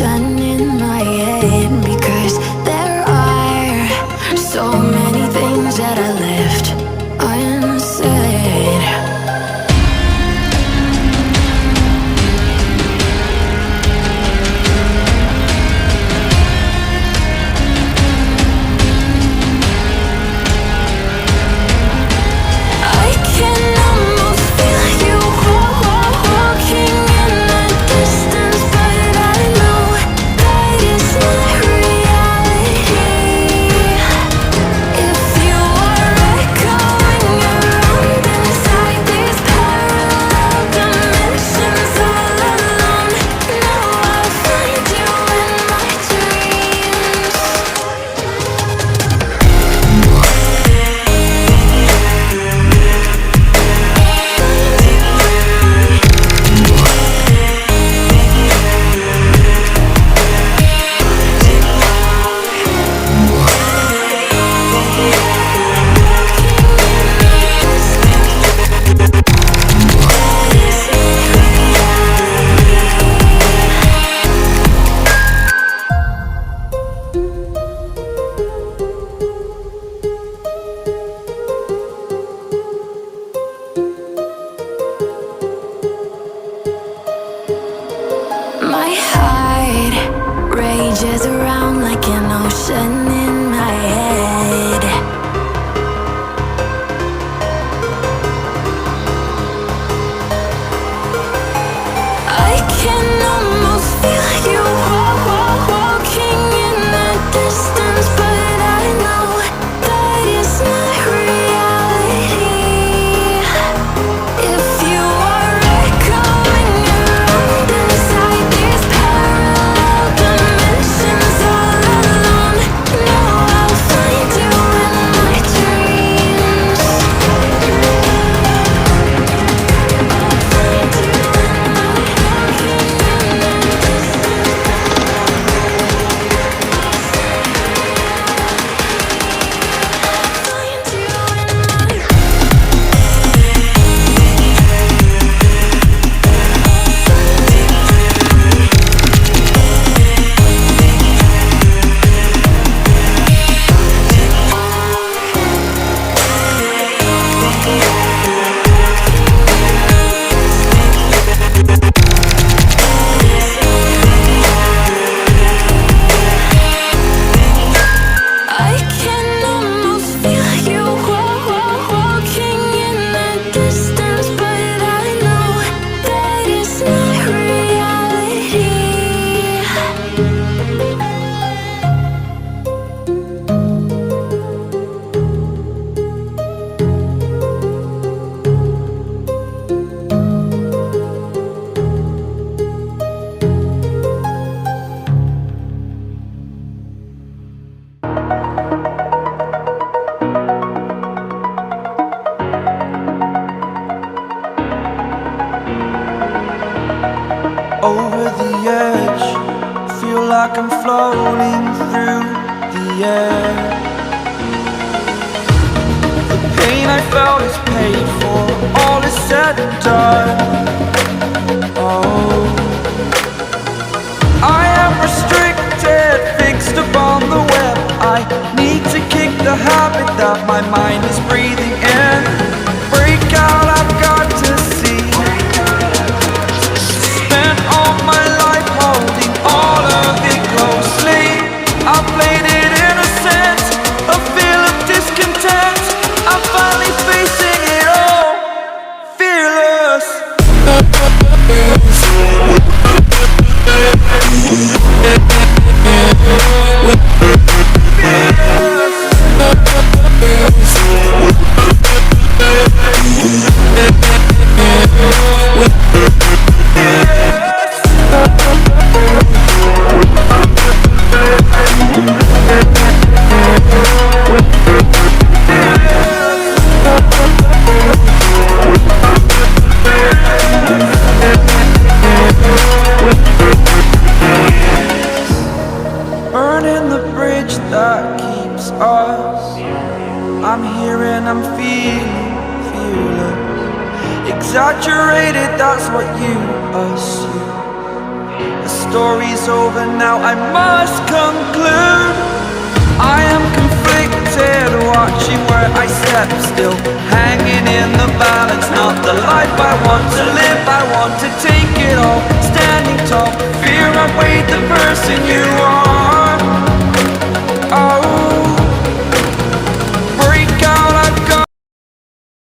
notion in my head, because there are so many things that I left unsaid. I can almost feel you walking in the distance, but I know that it's not reality. If you are echoing around inside these parallel dimensions all alone, now I'll find you in my dreams. My heart rages around like an ocean in my head. I can almost feel you walking in the distance, but I know that it's not reality. If you are echoing around inside these parallel dimensions all alone, now I'll find you in my dreams. I can almost feel you walking in the distance, but I know that it's not reality. Over the edge, feel like I'm floating through the air. The pain I felt is paid for, all is said and done. Oh, I am restricted, fixed upon the web. I need to kick the habit that my mind is breathing in. Break out, I've got to see. Spent all my life holding all of it closely. I played it innocent, a feel of discontent. I'm finally facing it all, fearless. Burning the bridge that keeps us. I'm here and I'm feeling fearless. Exaggerated, that's what you assume. story's over now, I must conclude. I am conflicted, watching where I step still, hanging in the balance, not the life I want to live. I want to take it all, standing tall, fear I weighed the person you are.